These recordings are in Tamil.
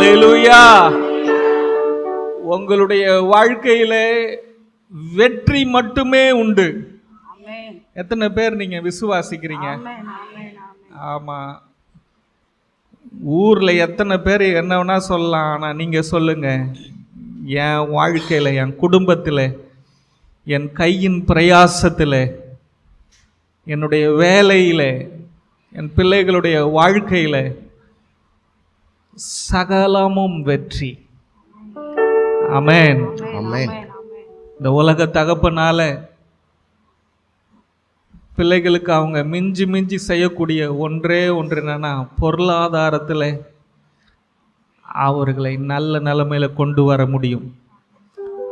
ஹல்லேலூயா. உங்களுடைய வாழ்க்கையிலே வெற்றி மட்டுமே உண்டு. எத்தனை பேர் நீங்க விசுவாசிக்கிறீங்க? ஆமா. ஊர்ல எத்தனை பேர் என்ன வேணா சொல்லலாம், ஆனா நீங்க சொல்லுங்க, என் வாழ்க்கையில, என் குடும்பத்தில், என் கையின் பிரயாசத்தில், என்னுடைய வேலையில், என் பிள்ளைகளுடைய வாழ்க்கையில் சகலமும் வெற்றி. ஆமென், ஆமென். இந்த உலக தகப்பனால பிள்ளைகளுக்கு அவங்க மிஞ்சி மிஞ்சி செய்யக்கூடிய ஒன்றே ஒன்று என்னன்னா, பொருளாதாரத்தில் அவர்களை நல்ல நிலைமையில கொண்டு வர முடியும்.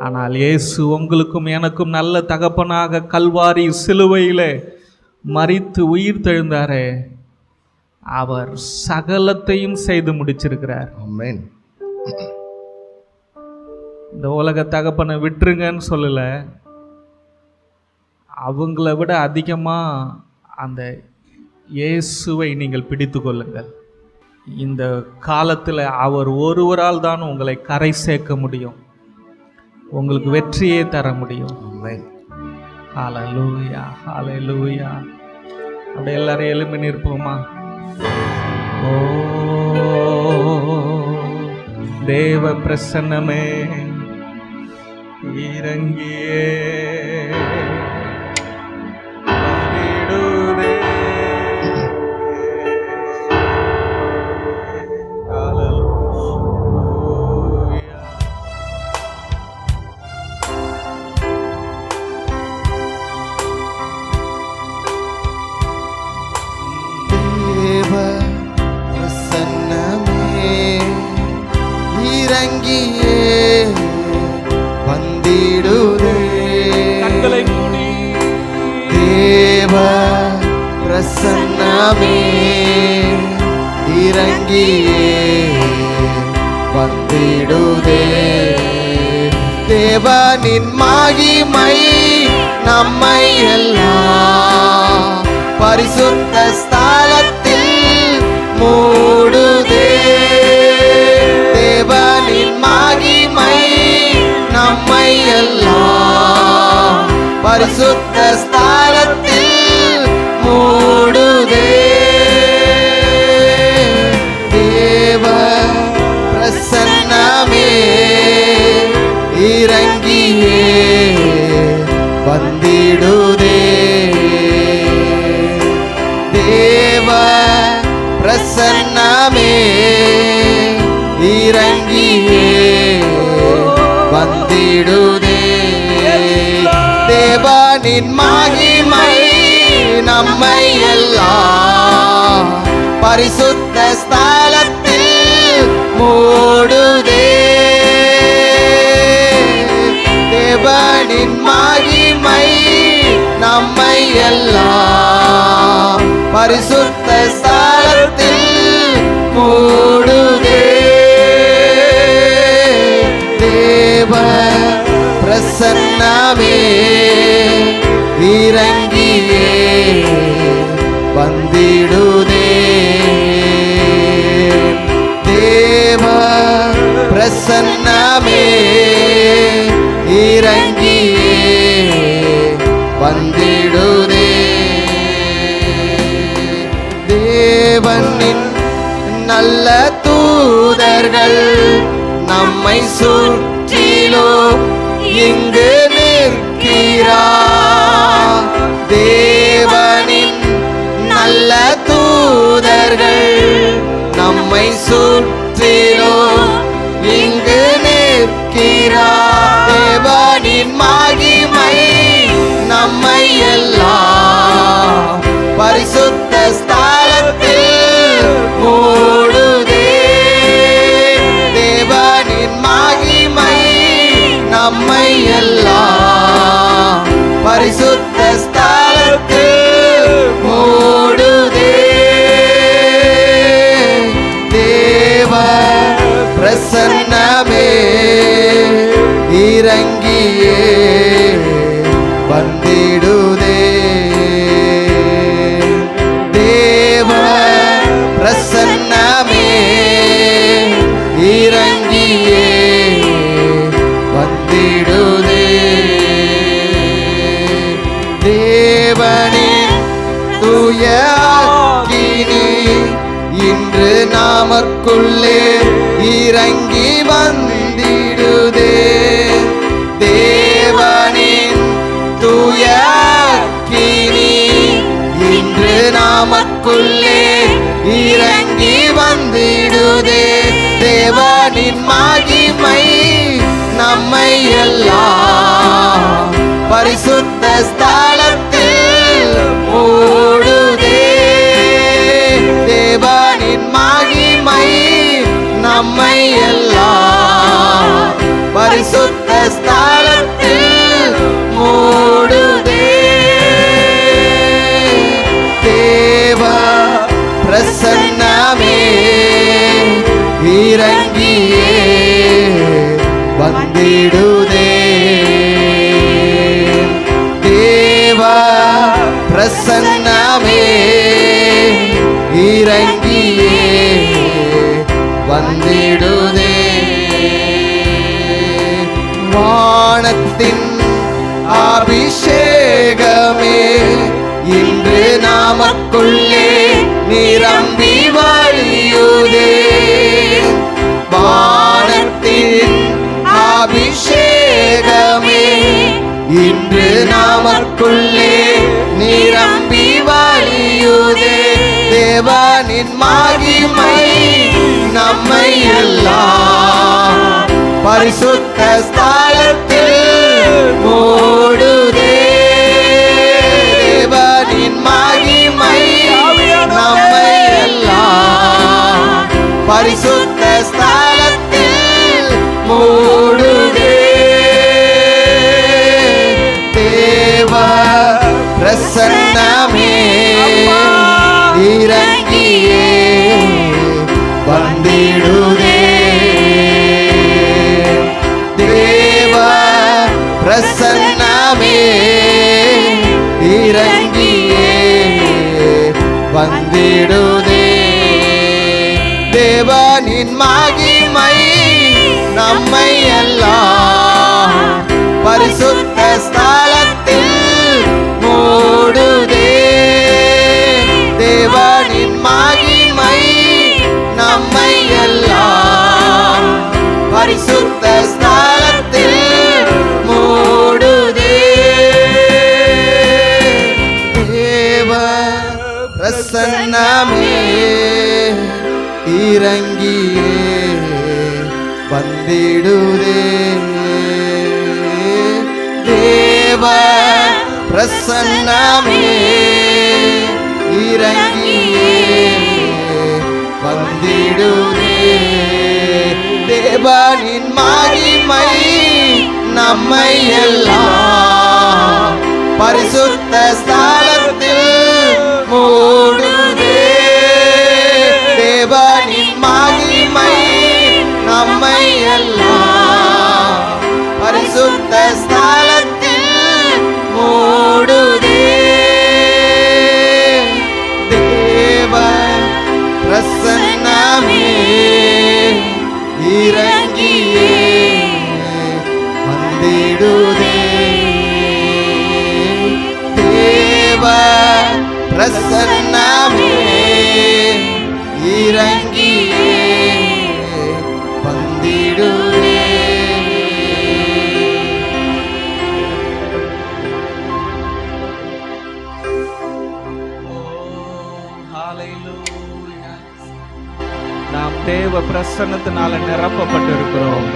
ஆனால் இயேசு உங்களுக்கும் எனக்கும் நல்ல தகப்பனாக கல்வாரி சிலுவையில் மரித்து உயிர் தெழுந்தாரே, அவர் சகலத்தையும் செய்து முடிச்சிருக்கிறார். ஆமென். இந்த உலக தகப்பனை விட்டுருங்கன்னு சொல்லல, அவங்கள விட அதிகமாக அந்த இயேசுவை நீங்கள் பிடித்து கொள்ளுங்கள். இந்த காலத்தில் அவர் ஒருவரால் தான் உங்களை கரை சேர்க்க முடியும், உங்களுக்கு வெற்றியே தர முடியும். ஹல்லேலூயா, ஹல்லேலூயா. அப்படியே எல்லாரும் எழும்பி நிற்போமா? ஓ தேவ பிரசன்னமே இறங்கியே பிரசன்னமே இறங்கியே வந்திடுதே. தேவனின் மகிமை நம்மை எல்லாம் பரிசுத்த ஸ்தலத்தில் மூடுதே. தேவனின் மகிமை நம்மை எல்லாம் பரிசுத்த ஸ்தலத்தில் மூடுதே. தேவ பிரசன்னமே இறங்கியே வந்திடுதே. தேவ பிரசன்னமே இறங்கியே வந்திடுதே. தேவனின் மகிமை நம்மை எல்லாம் பரிசுத்த ஸ்தலத்தில் மூடுதே. தேவனின் மகிமை நம்மை எல்லாம் பரிசுத்த ஸ்தலத்தில் மூடுதே. தேவ பிரசன்னமே இறங்கியே வந்திடுதே. தேவ பிரசன்னமே இறங்கியே வந்திடுதே. தேவனின் நல்ல தூதர்கள் நம்மை சுற்றிலும் இங்கு நிற்கிறார். தேவனின் நல்ல தூதர்கள் நம்மை சுற்றிலும் இங்கு நிற்கிறார். தேவனின் மகிமை நம்மை எல்லாம் பரிசுத்த ஸ்தலத்தில் மூடுதே. தேவனின் மகிமை நம்மை எல்லாம் பரிசுத்த ஸ்தலத்தில் மூடுதே. தேவ பிரசன்னமே இறங்கியே வந்திடுதே. தேவனின் தூய அக்கினி இன்று நமக்குள்ளே இறங்கி வந்திடுதே. தேவனின் தூய அக்கினி இன்று நமக்குள்ளே இறங்கி வந்திடுதே. தேவனின் மகிமை நம்மை எல்லாம் பரிசுத்த ஸ்தலத்தில் மூடுதே. தேவனின் மகிமை நம்மை எல்லாம் பரிசுத்த ஸ்தலத்தில் மூடுதே. தேவ பிரசன்னமே இறங்கியே வந்திடுதே. தேவ பிரசன்னமே இறங்கியே வந்திடுதே. வானத்தின் அபிஷேகமே இன்று நமக்குள்ளே நிரம்பி வழியுதே. வானத்தின் அபிஷேகமே இன்று நமக்குள்ளே நிரம்பி வழியுதே. தேவனின் மகிமை நம்மை எல்லாம் பரிசுத்த ஸ்தலத்தில் மூடுதே. தேவனின் மகிமை நம்மை எல்லாம் பரிசுத்த ஸ்தலத்தில் மூடுதே. தேவ பிரசன்னமே இறங்கியே வந்திடுதே. தேவ பிரசன்னமே இறங்கியே வந்திடுதே. தேவனின் மகிமை நம்மை எல்லாம் பரிசுத்த ஸ்தலத்தில் மூடுதே. தேவனின் மகிமை நம்மை எல்லாம் பரிசுத்த ஸ்தலத்தில் மூடுதே. தேவ பிரசன்னமே இறங்கியே வந்திடுதே. தேவ பிரசன்னமே இறங்கியே வந்திடுதே. தேவனின் மகிமை நம்மை எல்லாம் பரிசுத்த ஸ்தலத்தில் மூடுதே. தேவனின் மகிமை நம்மை எல்லாம் பரிசுத்த ஸ்தலத்தில் மூடுதே. தேவ பிரசன்னமே இறங்கியே வந்திடுதே. தேவ பிரசன்னமே இறங்கியே வந்திடுதே. நாம் தேவ பிரசன்னத்தினால நிரப்பப்பட்டிருக்கிறோம்.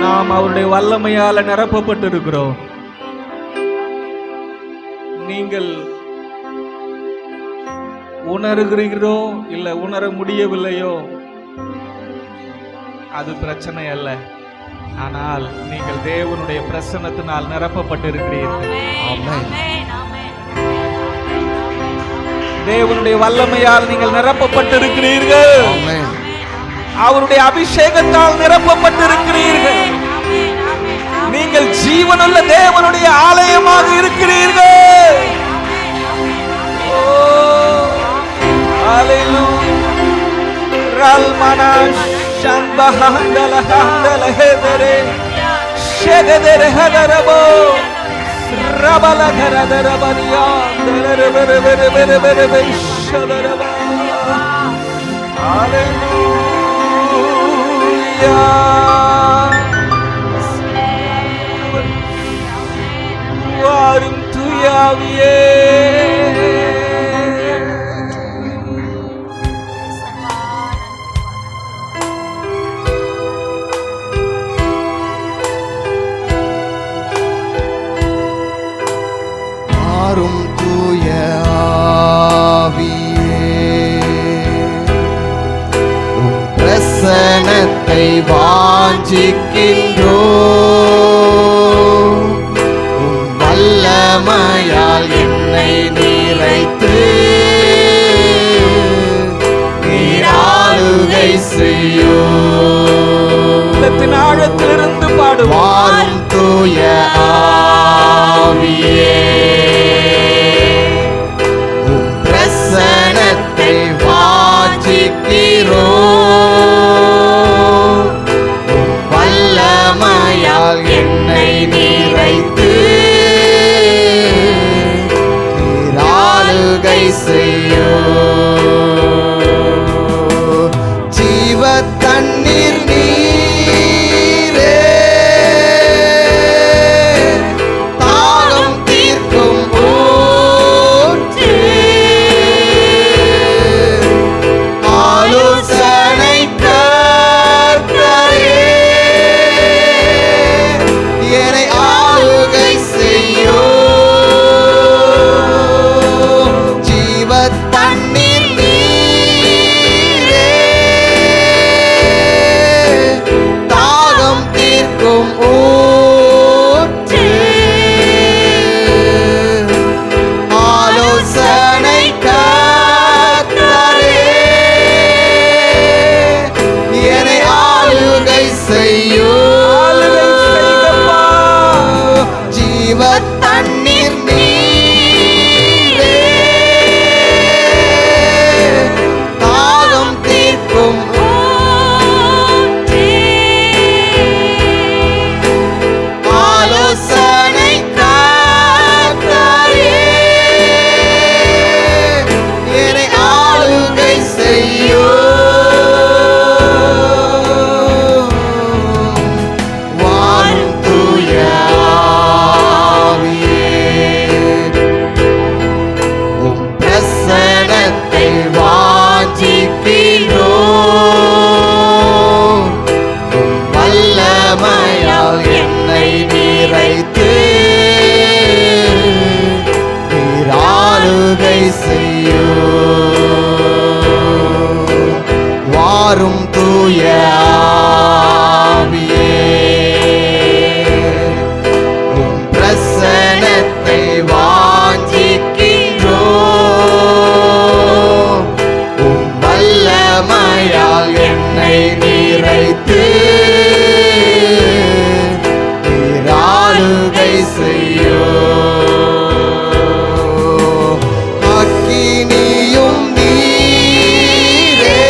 நாம் அவருடைய வல்லமையால நிரப்பப்பட்டிருக்கிறோம். நீங்கள் உணர்கிறீர்களோ இல்ல உணர முடியவில்லையோ அது பிரச்சனை அல்ல. ஆனால் நீங்கள் தேவனுடைய பிரசன்னத்தினால் நிரப்பப்பட்டிருக்கிறீர்கள். தேவனுடைய வல்லமையால் நீங்கள் நிரப்பப்பட்டிருக்கிறீர்கள். அவருடைய அபிஷேகத்தால் நிரப்பப்பட்டிருக்கிறீர்கள். நீங்கள் ஜீவனுள்ள தேவனுடைய ஆலயமாக இருக்கிறீர்கள். ஹalleluya. ரல்மனா ஷம்பஹந்தல ஹந்தல ஹெதரே ஷெகதர ஹதரபோ வாரும் தூயாவியே. மாறும் தூய ஆவியே, உம் பிரசன்னத்தை வாஞ்சிக்கின்றோம். உம் வல்லமையால் என்னை நிறைத்து நீர் ஆளுகை செய்யும். உள்ளத்தின் ஆழத்திலிருந்து பாடுவோம். வாரும் தூய ஆவியே, உம் பிரசன்னத்தை வாஞ்சிக்கிறோம். உம் வல்லமையால் என்னை நிறைத்து நீர் ஆளுகை செய்யும். ஜீவ தண்ணீர் நீரே, தாகம் தீர்க்கும் ஊற்று. ஆலோசனை கர்த்தரே, என்னை ஆளுகை செய்யும். ஜீவ தண்ணீர் நீரே, தாகம் தீர்க்கும் ஊற்று. ஆலோசனை கர்த்தரே, என்னை ஆளுகை செய்யும். ஜீவ தண்ணீர் நீரே, தாகம் தீர்க்கும் ஊற்று. ஆலோசனை கர்த்தரே, என்னை ஆளுகை செய்யும். வாரும் தூய ஆவியே, உம் பிரசன்னத்தை வாஞ்சிக்கிறோம். உம் வல்லமையால் என்னை நிறைத்து நீர் ஆளுகை செய்யும். வாரும் தூய ஆவியே, உம் பிரசன்னத்தை வாஞ்சிக்கிறோம். உம் வல்லமையால் என்னை நிறைத்து நீர் ஆளுகை செய்யும். அக்கினியும் நீரே,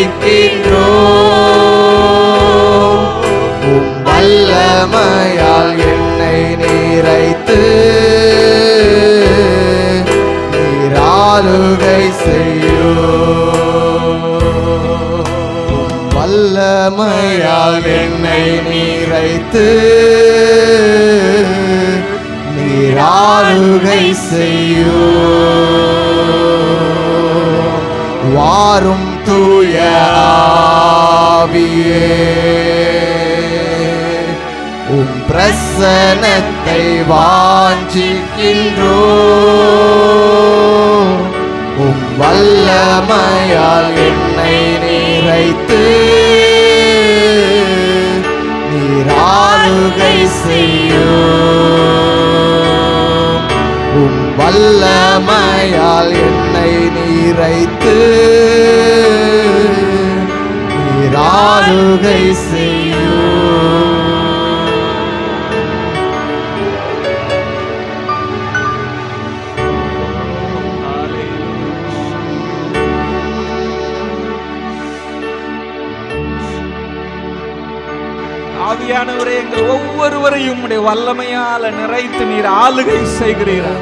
வாஞ்சிக்கின்றோம். உம் வல்லமையால் என்னை நிறைத்து நீர் ஆளுகை செய்யும். வல்லமையால் என்னை நிறைத்து நீர் ஆளுகை செய்யும். வாரும் தூய ஆவியே, உம் பிரசன்னத்தை வாஞ்சிக்கின்றோம். உம் வல்லமையால் என்னை நிறைத்து நீர் ஆளுகை செய்யும். உம் வல்லமையால் என்னை நிறைத்து நீர் ஆளுகை செய்யும். ஆவியானவரே, எங்கள் ஒவ்வொருவரையும் உம்முடைய வல்லமையால நிறைத்து நீர் ஆளுகை செய்கிறீர்கள்.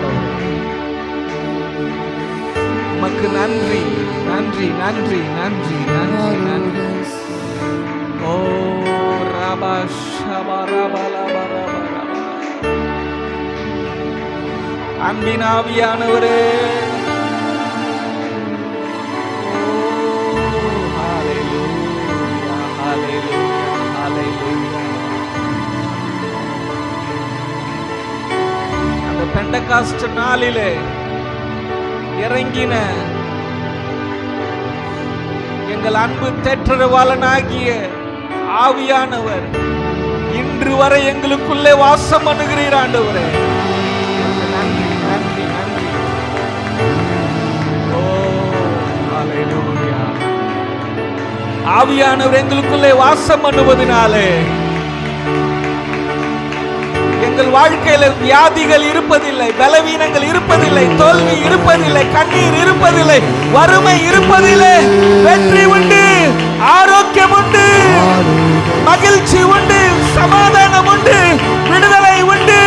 உமக்கு நன்றி, நன்றி, நன்றி, நன்றி, நன்றி, நன்றி. ஓ ரபா ஷபா ரபா லபா ரபா ரபா. அன்பின் ஆவியானவரே, ஓ ஹalleluya, ஹalleluya, ஹalleluya. அந்த பெண்டகாஸ்ட் நாளிலே இறங்கின எங்கள் அன்பு தேற்றரவாளனாகிய ஆவியானவர் இன்று வரை எங்களுக்குள்ளே வாசம் பண்ணுகிறீர் ஆண்டவரே. நன்றி, நன்றி, நன்றி. ஓ ஹalleluya. ஆவியானவர் எங்களுக்குள்ளே வாசம் பண்ணுவதனாலே எங்கள் வாழ்க்கையில வியாதிகள் இருப்பதில்லை, பலவீனங்கள் இருப்பதில்லை, தோல்வி இருப்பதில்லை, கண்ணீர் இருப்பதில்லை, வறுமை இருப்பதில்லை. வெற்றி உண்டு, ஆரோக்கியம் உண்டு, மகிழ்ச்சி உண்டு, சமாதானம் உண்டு, விடுதலை உண்டு,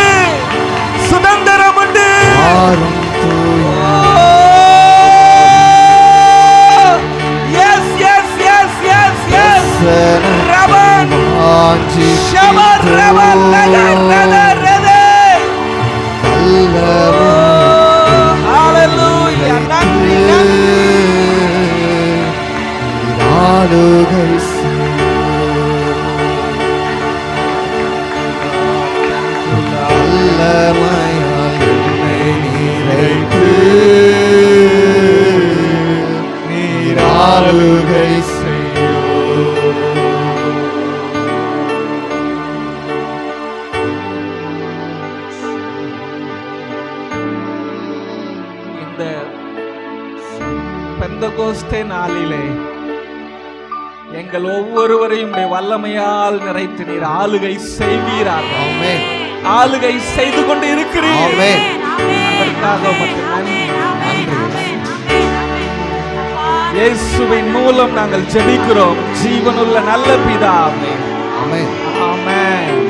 சுதந்திரம் உண்டு. எஸ் எஸ் எஸ் எஸ் எஸ் ரபன் ஷபர் ரபன் லகர் ஹalleluya. நன்றி, நன்றி. ஆளுகை வல்லமையால் என்னை நிறைத்து நீர் ஆளுகை செய்யும். இந்த பெந்தகோஸ்தே நாளிலே எங்கள் ஒவ்வொருவரையும் வல்லமையால் நிறைத்து நீர் ஆளுகை செய்வீராக. ஆமென். ஆளுகை செய்து கொண்டு இருக்கிறீர். ஆமென். அதற்காக உமக்கு நன்றி. இயேசுவின் மூலம் நாங்கள் ஜெபிக்கிறோம் ஜீவனுள்ள நல்ல பிதாவே. ஆமென். ஆமென்.